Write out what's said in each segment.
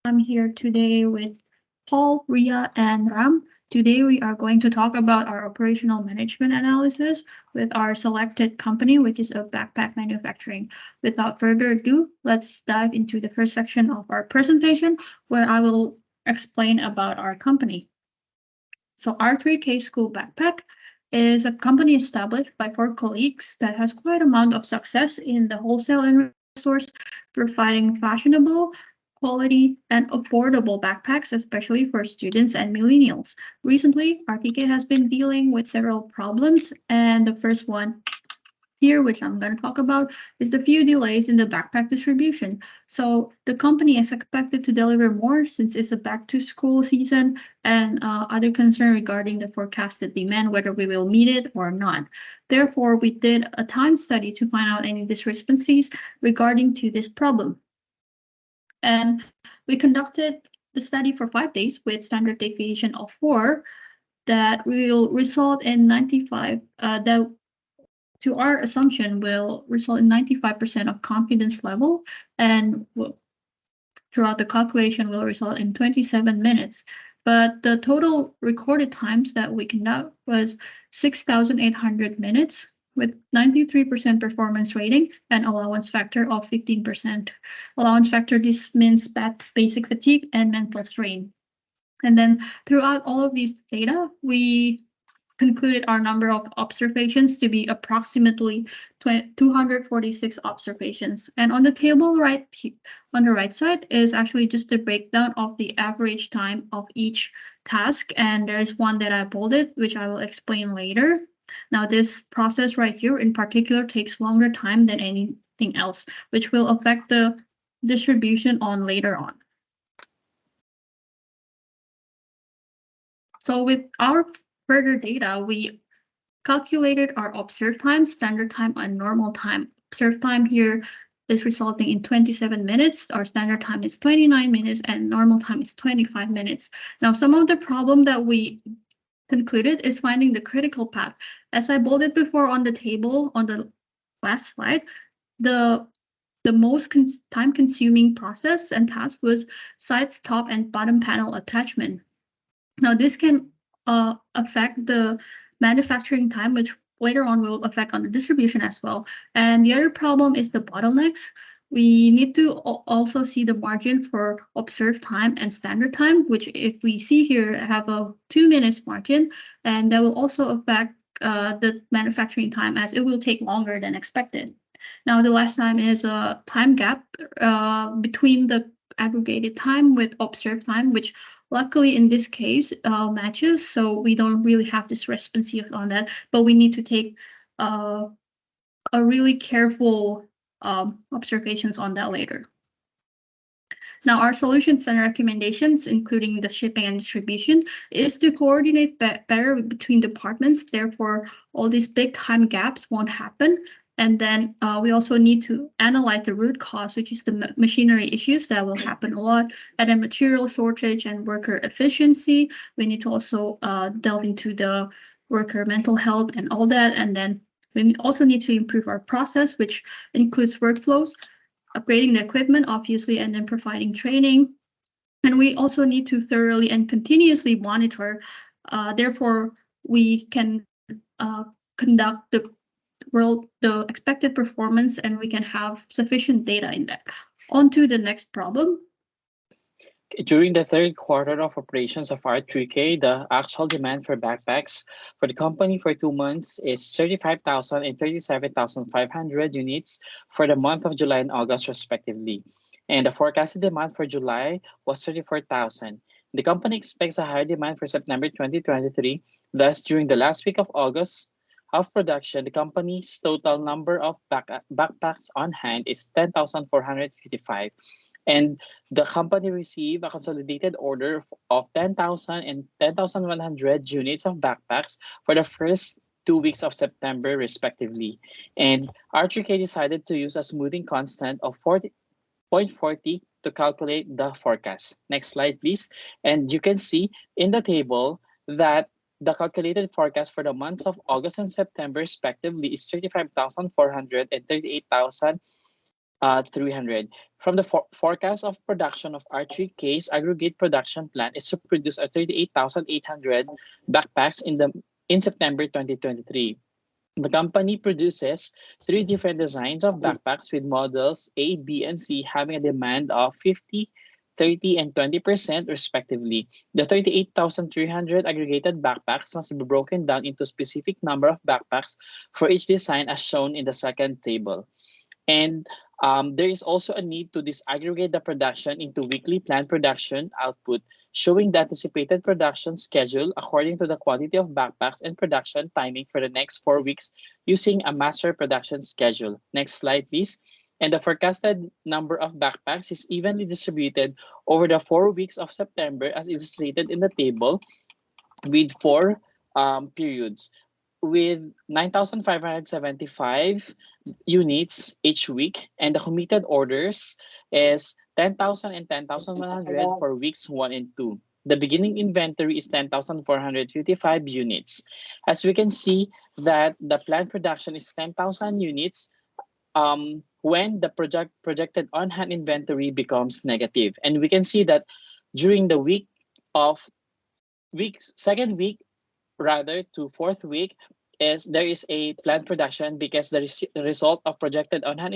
I'm here today with Paul, Ria, and Ram. Today we are going to talk about our operational management analysis with our selected company, which is a backpack manufacturing. Without further ado, let's dive into the first section of our presentation where I will explain about our company. So R3K School Backpack is a company established by four colleagues that has quite amount of success in the wholesale and retail stores, providing fashionable, quality, and affordable backpacks, especially for students and millennials. Recently, RTK has been dealing with several problems, and the first one here, which I'm going to talk about, is the few delays in the backpack distribution. So the company is expected to deliver more since it's a back to school season and other concern regarding the forecasted demand, whether we will meet it or not. Therefore, we did a time study to find out any discrepancies regarding to this problem. And we conducted the study for 5 days with standard deviation of 4 that will result in 95 that to our assumption will result in 95% of confidence level and throughout the calculation will result in 27 minutes. But the total recorded times that we conduct was 6,800 minutes with 93% performance rating and allowance factor of 15%. Allowance factor, this means basic fatigue and mental strain. And then throughout all of these data, we concluded our number of observations to be approximately 246 observations. And on the table on the right side is actually just a breakdown of the average time of each task. And there's one that I bolded, which I will explain later. Now, this process right here in particular takes longer time than anything else, which will affect the distribution on later on. So with our further data, we calculated our observed time, standard time, and normal time. Observed time here is resulting in 27 minutes. Our standard time is 29 minutes and normal time is 25 minutes. Now, some of the problem that we concluded is finding the critical path. As I bolded before on the table on the last slide, the most time-consuming process and task was sides, top, and bottom panel attachment. Now, this can affect the manufacturing time, which later on will affect on the distribution as well. And the other problem is the bottlenecks. We need to also see the margin for observed time and standard time, which if we see here have a 2 minutes margin, and that will also affect the manufacturing time as it will take longer than expected. Now, the last time is a time gap between the aggregated time with observed time, which luckily in this case matches, so we don't really have discrepancy on that, but we need to take a really careful observations on that later. Now, our solutions and recommendations, including the shipping and distribution, is to coordinate better between departments. Therefore, all these big time gaps won't happen. And then we also need to analyze the root cause, which is the machinery issues that will happen a lot, and then material shortage and worker efficiency. We need to also delve into the worker mental health and all that. And then we also need to improve our process, which includes workflows, upgrading the equipment, obviously, and then providing training. And we also need to thoroughly and continuously monitor. Therefore, we can conduct the expected performance, and we can have sufficient data in that. On to the next problem. During the third quarter of operations of R3K, the actual demand for backpacks for the company for 2 months is 35,000 and 37,500 units for the month of July and August, respectively. And the forecasted demand for July was 34,000. The company expects a higher demand for September 2023. Thus, during the last week of August of production, the company's total number of backpacks on hand is 10,455. And the company received a consolidated order of 10,000 and 10,100 units of backpacks for the first 2 weeks of September, respectively. And R3K decided to use a smoothing constant of 40.40 to calculate the forecast. Next slide, please. And you can see in the table that the calculated forecast for the months of August and September, respectively, is 35,400 and 38,000 300. From the forecast of production of R3K's aggregate production plan is to produce a 38,800 backpacks in September 2023. The company produces three different designs of backpacks with models A, B, and C having a demand of 50, 30, and 20% respectively. The 38,300 aggregated backpacks must be broken down into specific number of backpacks for each design as shown in the second table. And there is also a need to disaggregate the production into weekly planned production output, showing the anticipated production schedule according to the quantity of backpacks and production timing for the next 4 weeks using a master production schedule. Next slide, please. And the forecasted number of backpacks is evenly distributed over the 4 weeks of September as illustrated in the table with four periods with 9,575 units each week, and the committed orders is 10,000 and 10,100 for weeks 1 and 2. The beginning inventory is 10,455 units. As we can see that the planned production is 10,000 units when the projected on-hand inventory becomes negative. And we can see that during the of second week rather to fourth week is there is a planned production because the result of projected on-hand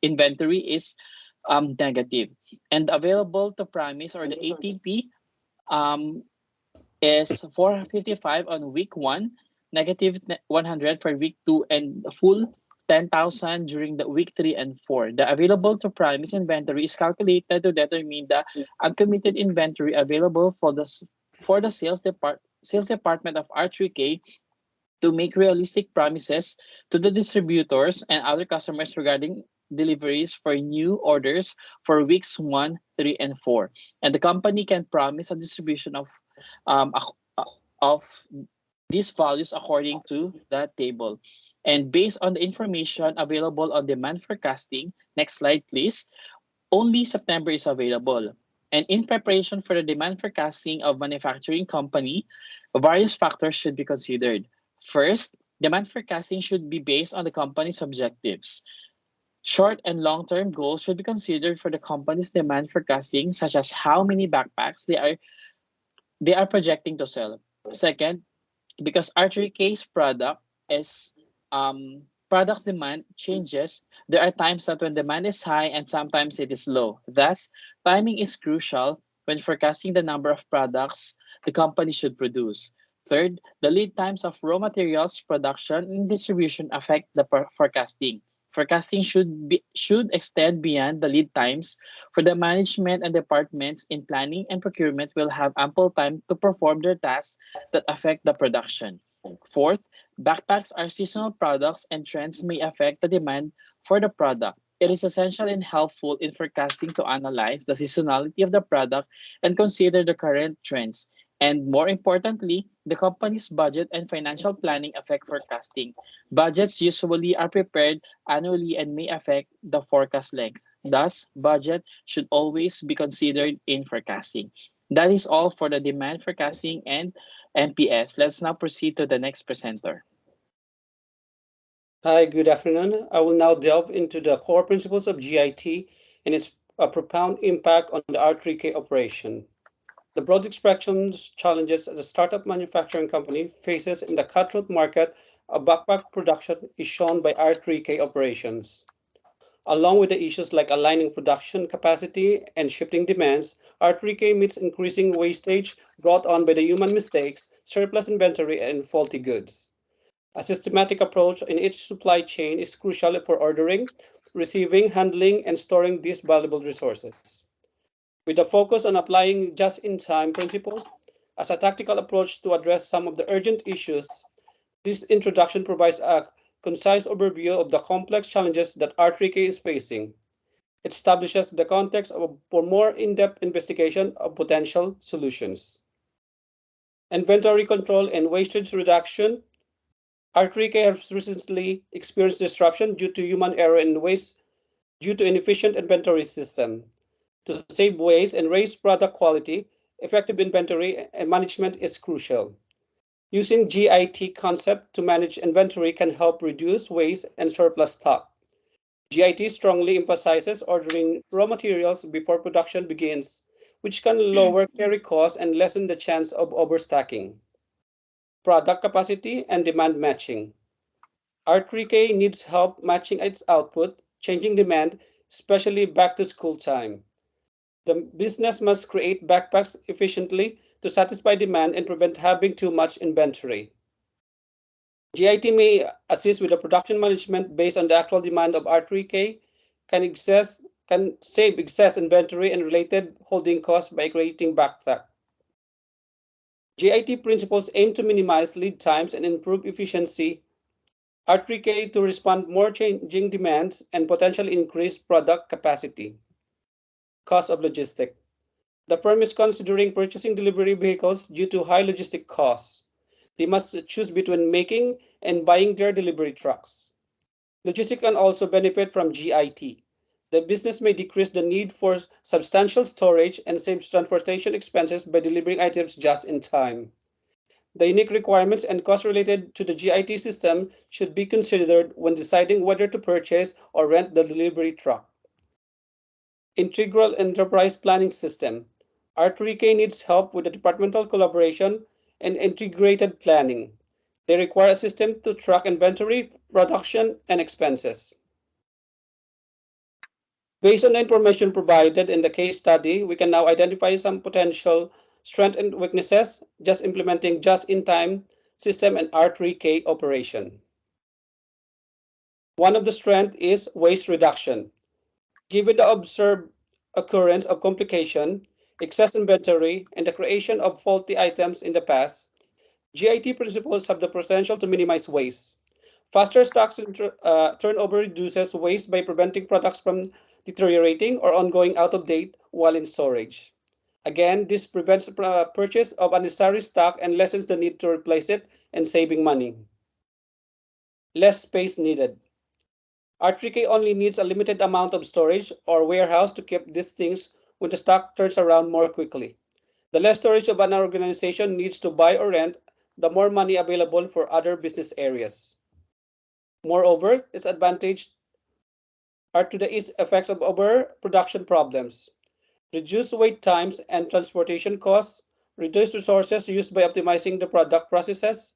inventory is negative. And available to promise or the ATP um, is 455 on week 1, negative 100 for week 2, and full 10,000 during the week 3 and 4. The available to promise inventory is calculated to determine the uncommitted inventory available for the sales department of R3K to make realistic promises to the distributors and other customers regarding deliveries for new orders for weeks 1, 3, and 4. And the company can promise a distribution um, of these values according to the table. And based on the information available on demand forecasting, next slide please, only September is available. And in preparation for the demand forecasting of manufacturing company, various factors should be considered. First, demand forecasting should be based on the company's objectives. Short and long-term goals should be considered for the company's demand forecasting, such as how many backpacks they are projecting to sell. Second, because R3K's product is product demand changes, there are times that when demand is high and sometimes it is low. Thus, timing is crucial when forecasting the number of products the company should produce. Third, the lead times of raw materials production and distribution affect the forecasting. Forecasting should extend beyond the lead times for the management and departments in planning and procurement will have ample time to perform their tasks that affect the production. Fourth, backpacks are seasonal products and trends may affect the demand for the product. It is essential and helpful in forecasting to analyze the seasonality of the product and consider the current trends. And more importantly, the company's budget and financial planning affect forecasting. Budgets usually are prepared annually and may affect the forecast length. Thus, budget should always be considered in forecasting. That is all for the demand forecasting and MPS. Let's now proceed to the next presenter. Hi, good afternoon. I will now delve into the core principles of GIT and its profound impact on the R3K operation. The broad spectrum's challenges the startup manufacturing company faces in the cutthroat market of backpack production is shown by R3K operations. Along with the issues like aligning production capacity and shifting demands, R3K meets increasing wastage brought on by the human mistakes, surplus inventory, and faulty goods. A systematic approach in each supply chain is crucial for ordering, receiving, handling, and storing these valuable resources. With a focus on applying just-in-time principles as a tactical approach to address some of the urgent issues, this introduction provides a concise overview of the complex challenges that R3K is facing. It establishes the context for more in-depth investigation of potential solutions. Inventory control and wastage reduction. R3K has recently experienced disruption due to human error and waste due to inefficient inventory system. To save waste and raise product quality, effective inventory and management is crucial. Using GIT concept to manage inventory can help reduce waste and surplus stock. GIT strongly emphasizes ordering raw materials before production begins, which can lower carry costs and lessen the chance of overstacking. Product capacity and demand matching. R3K needs help matching its output, changing demand, especially back to school time. The business must create backpacks efficiently to satisfy demand and prevent having too much inventory. GIT may assist with the production management based on the actual demand of R3K, can save excess inventory and related holding costs by creating backpack. GIT principles aim to minimize lead times and improve efficiency. R3K to respond more changing demands and potentially increase product capacity. Cost of logistics. The firm is considering purchasing delivery vehicles due to high logistic costs. They must choose between making and buying their delivery trucks. Logistics can also benefit from GIT. The business may decrease the need for substantial storage and save transportation expenses by delivering items just in time. The unique requirements and costs related to the GIT system should be considered when deciding whether to purchase or rent the delivery truck. Integral Enterprise Planning System. R3K needs help with the departmental collaboration and integrated planning. They require a system to track inventory, production, and expenses. Based on the information provided in the case study, we can now identify some potential strengths and weaknesses just implementing just-in-time system and R3K operation. One of the strengths is waste reduction. Given the observed occurrence of complication, excess inventory, and the creation of faulty items in the past, GIT principles have the potential to minimize waste. Faster stock turnover reduces waste by preventing products from deteriorating or ongoing out of date while in storage. Again, this prevents purchase of unnecessary stock and lessens the need to replace it and saving money. Less space needed. R3K only needs a limited amount of storage or warehouse to keep these things when the stock turns around more quickly. The less storage of an organization needs to buy or rent, the more money available for other business areas. Moreover, its advantages are to the effects of overproduction problems, reduce wait times and transportation costs, reduce resources used by optimizing the product processes,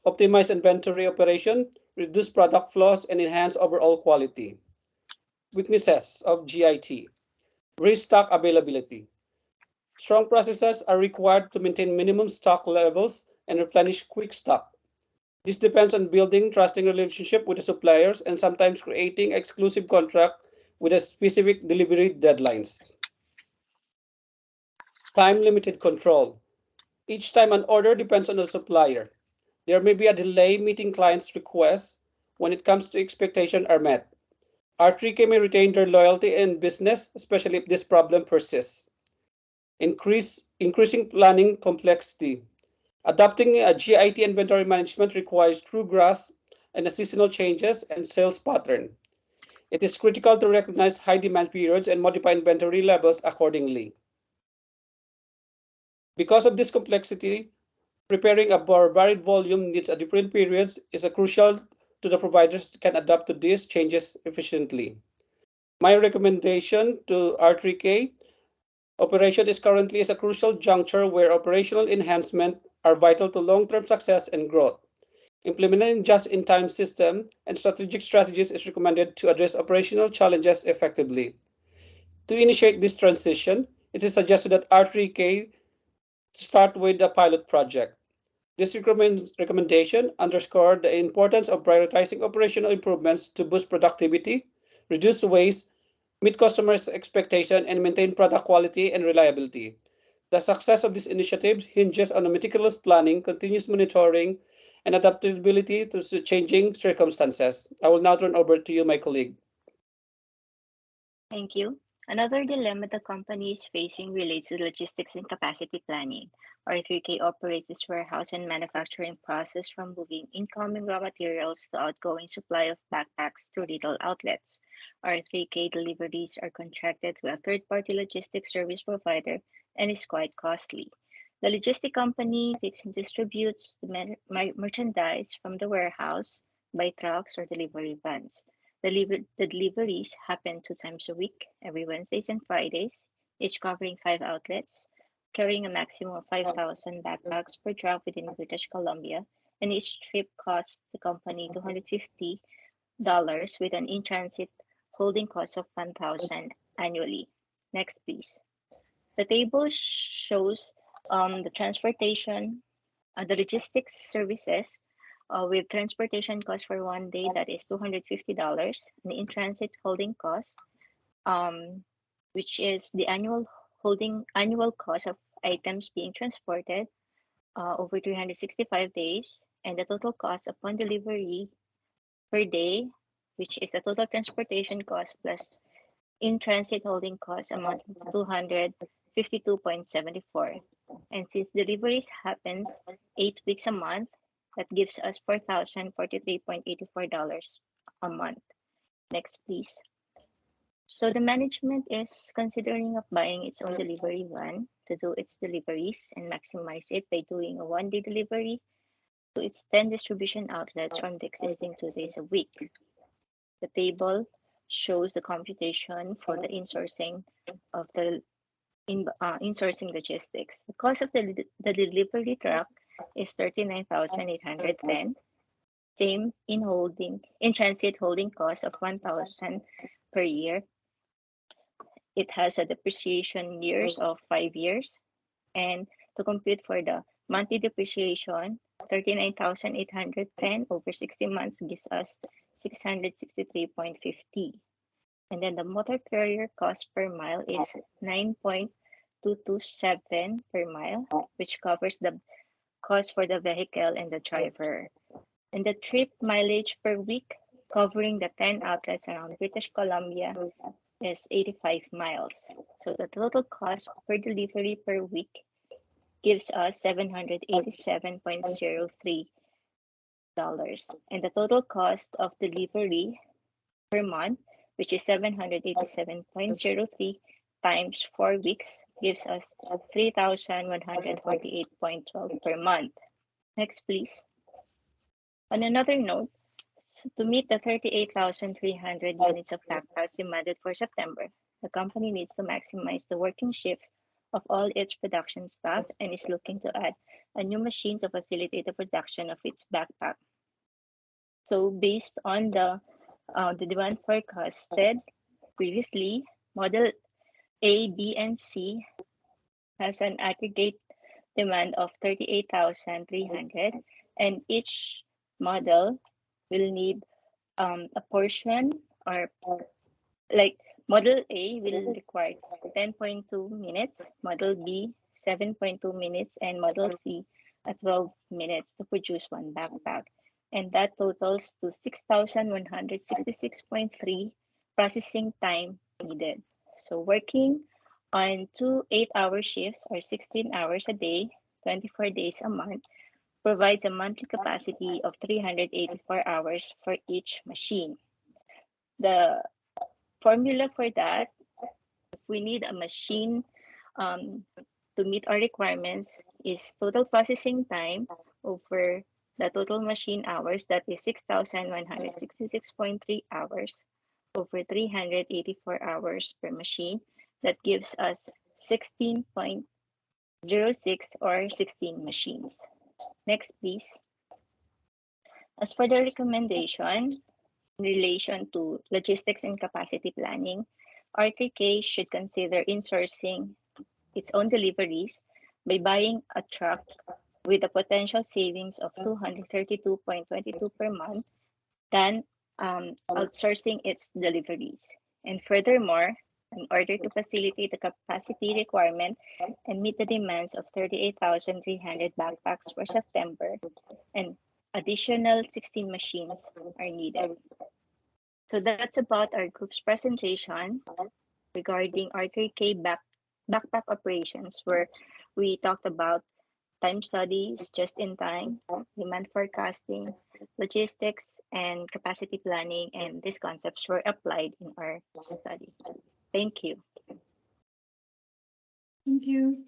optimize inventory operation, reduce product flaws, and enhance overall quality. Weaknesses of GIT. Restock availability. Strong processes are required to maintain minimum stock levels and replenish quick stock. This depends on building trusting relationship with the suppliers and sometimes creating exclusive contract with a specific delivery deadlines. Time limited control. Each time an order depends on the supplier. There may be a delay meeting clients' requests when it comes to expectations are met. R3K may retain their loyalty in business, especially if this problem persists. Increasing planning complexity. Adopting a GIT inventory management requires true grasp and the seasonal changes and sales pattern. It is critical to recognize high demand periods and modify inventory levels accordingly. Because of this complexity, preparing a more varied volume needs a different periods is a crucial to the providers can adapt to these changes efficiently. My recommendation to R3K operation is currently is a crucial juncture where operational enhancement are vital to long-term success and growth. Implementing just-in-time system and strategic strategies is recommended to address operational challenges effectively. To initiate this transition, it is suggested that R3K start with a pilot project. This recommendation underscored the importance of prioritizing operational improvements to boost productivity, reduce waste, meet customers' expectations, and maintain product quality and reliability. The success of this initiative hinges on a meticulous planning, continuous monitoring, and adaptability to changing circumstances. I will now turn over to you, my colleague. Thank you. Another dilemma the company is facing relates to logistics and capacity planning. R3K operates its warehouse and manufacturing process from moving incoming raw materials to outgoing supply of backpacks to retail outlets. R3K deliveries are contracted with a third-party logistics service provider and is quite costly. The logistic company takes and distributes the merchandise from the warehouse by trucks or delivery vans. The deliveries happen 2 times a week, every Wednesdays and Fridays, each covering 5 outlets, carrying a maximum of 5,000 backpacks per drop within British Columbia, and each trip costs the company $250 with an in-transit holding cost of $1,000 annually. Next, please. The table shows the transportation, the logistics services with transportation cost for one day that is $250, and in-transit holding cost, which is the annual cost of items being transported over 365 days, and the total cost upon delivery per day, which is the total transportation cost plus in-transit holding costs amounting to 252.74. And since deliveries happens 8 weeks a month, that gives us $4,043.84 a month. Next, please. So the management is considering of buying its own delivery van to do its deliveries and maximize it by doing a one-day delivery to its 10 distribution outlets from the existing 2 days a week. The table shows the computation for the insourcing of the insourcing logistics. The cost of the delivery truck is 39,810. Same in transit holding cost of 1,000 per year. It has a depreciation years of 5 years. And to compute for the monthly depreciation, 39,810 over 60 months gives us 663.50. And then the motor carrier cost per mile is 9.227 per mile, which covers the cost for the vehicle and the driver. And the trip mileage per week covering the 10 outlets around British Columbia is 85 miles. So the total cost per delivery per week gives us $787.03. And the total cost of delivery per month, which is 787.03 times 4 weeks, gives us 3,148.12 per month. Next, please. On another note, to meet the 38,300 units of backpacks demanded for September, the company needs to maximize the working shifts of all its production staff and is looking to add a new machine to facilitate the production of its backpack. So based on the demand forecasted previously, Model A, B, and C has an aggregate demand of 38,300, and each model will need a portion, or like Model A will require 10.2 minutes, Model B 7.2 minutes, and Model C 12 minutes to produce one backpack. And that totals to 6,166.3 processing time needed. So working on 2 8-hour shifts or 16 hours a day, 24 days a month, provides a monthly capacity of 384 hours for each machine. The formula for that, if we need a machine to meet our requirements, is total processing time over the total machine hours, that is 6,166.3 hours over 384 hours per machine. That gives us 16.06 or 16 machines. Next, please. As for the recommendation in relation to logistics and capacity planning, R3K should consider insourcing its own deliveries by buying a truck with a potential savings of 232.22 per month than outsourcing its deliveries. And furthermore, in order to facilitate the capacity requirement and meet the demands of 38,300 backpacks for September, an additional 16 machines are needed. So that's about our group's presentation regarding R3K backpack operations, where we talked about time studies, just in time, demand forecasting, logistics, and capacity planning, and these concepts were applied in our study. Thank you. Thank you.